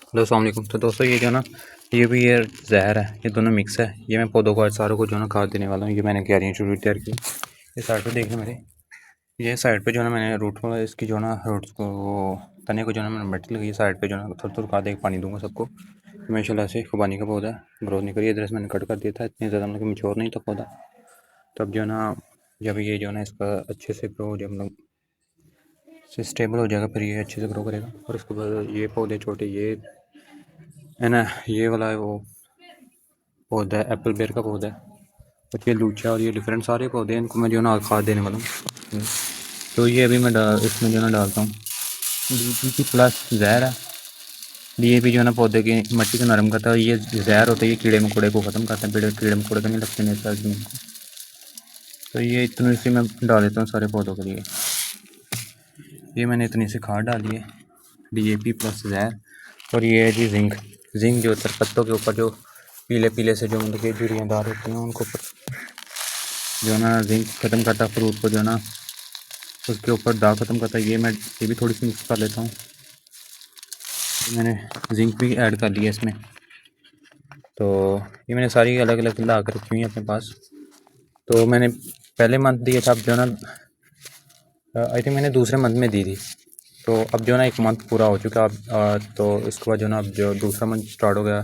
Hello अस्सलाम वालेकुम। तो दोस्तों ये जो ना ये भी ये जहर है, ये दोनों मिक्स है। ये मैं पौधों को आज सारों को जो ना खाद देने वाला हूँ। ये मैंने क्यारियाँ शुरू तैयार की। ये साइड पे देख लें मेरे, ये साइड पे जो ना मैंने रूट को इसकी जो ना रूट्स को वो तने को जो ना मैंने मिट्टी लगी साइड पे जो ना थोड़ा थोड़ा खाद एक पानी दूंगा सबको। माशाल्लाह से खुबानी का पौधा ग्रोथ नहीं करी। इधर से मैंने कट कर दिया था, इतनी ज़्यादा मतलब मेच्योर नहीं था पौधा। तब जो ना जब ये जो ना इसका अच्छे से ग्रो जब मतलब स्टेबल हो जाएगा फिर ये अच्छे से ग्रो करेगा। और उसके बाद ये पौधे छोटे ये है ना, ये वाला है वो पौधा है, एप्पल बेर का पौधा है। और ये लूचा और ये डिफरेंट सारे पौधे हैं, इनको मैं जो ना खाद देने वाला हूँ। तो ये अभी मैं इसमें जो ना डालता हूँ DAP प्लस जहर है। DAP जो है ना पौधे की मिट्टी को नरम करता है, ये जहर होता है, ये कीड़े मकोड़े को ख़त्म करता है। कीड़े मकोड़े तो नहीं लगते मेरे साथ ज़मीन को। तो ये इतनी सी मैं डाल देता हूँ सारे पौधों के लिए। ये मैंने इतनी सी खाद डाली है DAP प्लस जहर। और ये है जी जिंक। जिंक जो होता है पत्तों के ऊपर जो पीले पीले से जो उनके जुड़ियाँदार होती हैं उनको जो है ना जिंक ख़त्म करता है। फ्रूट को जो है ना उसके ऊपर दाग ख़त्म करता है। ये भी थोड़ी सी मिक्स कर लेता हूँ। मैंने जिंक भी ऐड कर लिया इसमें। तो ये मैंने सारी अलग अलग ला कर रखी हुई हैं अपने पास। तो मैंने पहले मंथ दिया था, अब जो है ना आई थिंक मैंने दूसरे मंथ में दी थी। तो अब जो है ना एक मंथ पूरा हो चुका अब तो इसके बाद जो ना अब जो दूसरा मंथ स्टार्ट हो गया,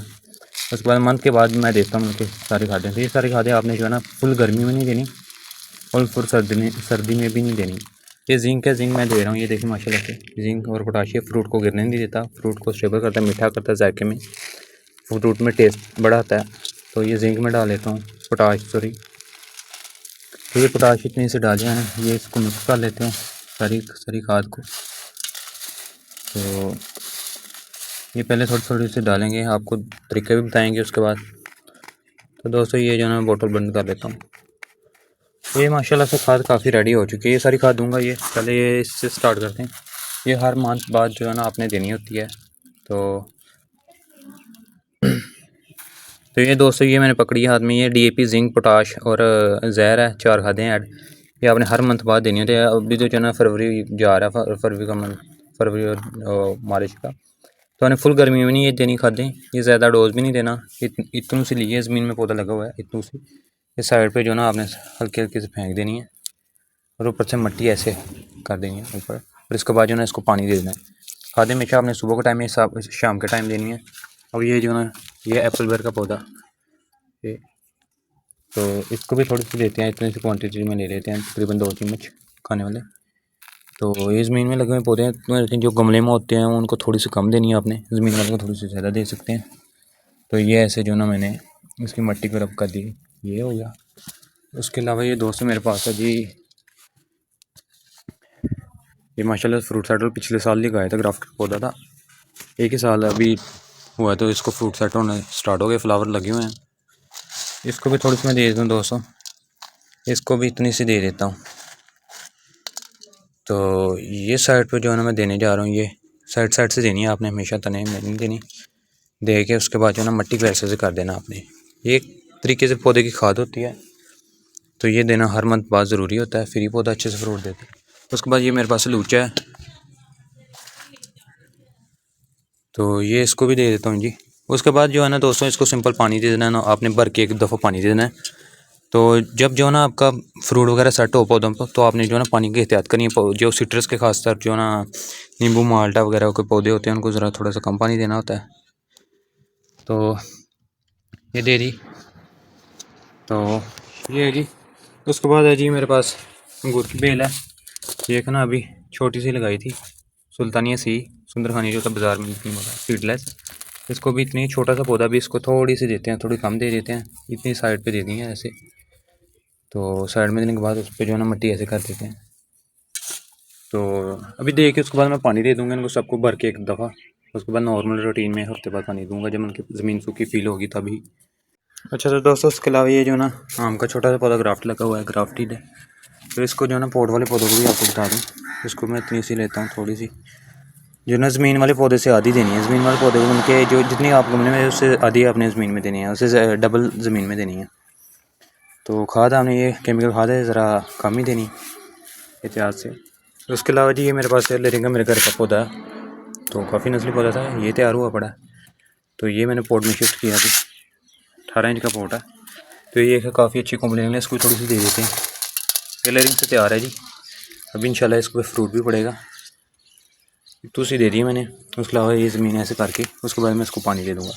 उसके बाद मंथ के बाद मैं देता हूँ उनकी सारी खादें। तो ये सारी खादें आपने जो है ना फुल गर्मी में नहीं देनी और फुल सर्दी में भी नहीं देनी। ये जिंक है, जिंक मैं दे रहा हूँ, ये देखिए माशाल्लाह से जिंक और पोटाशियम फ्रूट को गिरने नहीं देता, फ्रूट को स्टेबल करता है, मीठा करता है जायके में, फ्रूट में टेस्ट बढ़ाता है। तो ये जिंक में डाल लेता हूँ, तो ये पोटाश इतनी से डाल हैं, ये इसको मिक्स कर लेते हैं सारी सारी खाद को। तो ये पहले थोड़ी थोड़ी सी डालेंगे, आपको तरीके भी बताएंगे उसके बाद। तो दोस्तों ये जो है मैं बोतल बंद कर लेता हूँ। ये माशाल्लाह से खाद काफ़ी रेडी हो चुकी है। ये सारी खाद दूंगा, ये पहले ये इससे स्टार्ट करते हैं। ये हर मंथ बाद जो है ना आपने देनी होती है। तो ये दोस्तों ये मैंने पकड़ी है हाथ में, ये DAP जिंक पोटाश और जहर है, 4 खादें ऐड। ये आपने हर मंथ बाद देनी होती है। अभी तो जो है ना फरवरी जा रहा है, फरवरी का मंथ, फरवरी और मार्च का। तो हमें फुल गर्मी में नहीं ये देनी खादें, ये ज़्यादा डोज भी नहीं देना। इतनू से लिए ज़मीन में पौधा लगा हुआ है, इतनू से इस साइड पे जो ना आपने हल्के हल्के से फेंक देनी है और ऊपर से मिट्टी ऐसे कर देनी है ऊपर। और इसके बाद जो ना इसको पानी दे देना है। खादें हमेशा आपने सुबह के टाइम में, शाम के टाइम देनी है। और ये जो ना ये एप्पल बेर का पौधा, ये तो इसको भी थोड़ी सी देते हैं, इतनी सी क्वांटिटी में ले लेते हैं, तकरीबन 2 चम्मच खाने वाले। तो ये ज़मीन में लगे हुए पौधे हैं, तो जो गमले में होते हैं उनको थोड़ी सी कम देनी है आपने, ज़मीन वाले को थोड़ी सी ज़्यादा दे सकते हैं। तो ये ऐसे जो ना मैंने इसकी मिट्टी को रब कर दी, ये हो गया। उसके अलावा ये दोस्त मेरे पास है जी, ये माशाल्लाह फ्रूट सेटल पिछले साल लगाया था, ग्राफ्ट पौधा था, एक ही साल अभी हुआ है। तो इसको फ्रूट सेट होने स्टार्ट हो गए, फ्लावर लगे हुए हैं। इसको भी थोड़ी सी मैं दे देता हूँ दोस्तों, इसको भी इतनी सी दे देता हूँ। तो ये साइड पे जो है ना मैं देने जा रहा हूँ, ये साइड साइड से देनी है आपने, हमेशा तने में नहीं देनी। दे के उसके बाद जो है ना मिट्टी को ऐसे से कर देना आपने। ये एक तरीके से पौधे की खाद होती है, तो ये देना हर मंथ बाद ज़रूरी होता है, फिर ही पौधा अच्छे से फ्रूट देता है। उसके बाद ये मेरे पास लूचा है, तो ये इसको भी दे देता हूँ जी। उसके बाद जो है ना दोस्तों इसको सिंपल पानी दे देना है ना आपने, भर के एक दफ़ा पानी दे देना है। तो जब जो है ना आपका फ्रूट वगैरह सेट हो पौधों पर, तो आपने जो है ना पानी की एहतियात करनी है। जो सिट्रस के खासतर जो है ना नींबू माल्टा वगैरह के पौधे होते हैं उनको ज़रा थोड़ा सा कम पानी देना होता है। तो ये दे दी, तो ये है जी। उसके बाद है जी मेरे पास अंगूर की बेल है, ये एक ना अभी छोटी सी लगाई थी, सुल्तानिया सी सुंदरखानी जो था बाज़ार में इतनी वाला सीडलेस। इसको भी इतनी छोटा सा पौधा भी इसको थोड़ी सी देते हैं, थोड़ी कम दे देते हैं, इतनी साइड पे दे दी है ऐसे। तो साइड में देने के बाद उस पर जो है ना मिट्टी ऐसे कर देते हैं। तो अभी दे के उसके बाद मैं पानी दे दूँगा इनको सबको भर के एक दफ़ा। उसके बाद नॉर्मल रूटीन में हफ्ते बाद पानी दूँगा, जब उनकी ज़मीन सूखी फील होगी तभी। अच्छा तो दोस्तों उसके अलावा ये जो ना आम का छोटा सा पौधा ग्राफ्ट लगा हुआ है, ग्राफ्टेड है। तो इसको जो ना पॉट वाले पौधों को भी आपको बता दूँ, इसको मैं इतनी सी लेता हूँ, थोड़ी सी जो ना ज़मीन वाले पौधे से आधी देनी है। ज़मीन वाले पौधे को उनके जो जितनी आप गमले में उससे आधी आपने ज़मीन में देनी है, उससे डबल ज़मीन में देनी है। तो खाद आपने ये केमिकल खाद है ज़रा कम ही देनी एहतियात से। उसके अलावा जी ये मेरे पास लेरिंगा मेरे घर का पौधा है, तो काफ़ी नस्ली पौधा था, ये तैयार हुआ पड़ा है। तो ये मैंने पॉट में शिफ्ट किया अभी, 18 इंच का पॉट है। तो ये काफ़ी अच्छी कॉम्बिनेशन है, इसको थोड़ी सी दे देते हैं। कलरिंग से तैयार है जी, अभी इंशाल्लाह इसको फ्रूट भी पड़ेगा। तो उसी दे दी मैंने, उसके अलावा ये ज़मीन ऐसे करके उसके बाद मैं इसको पानी दे दूँगा।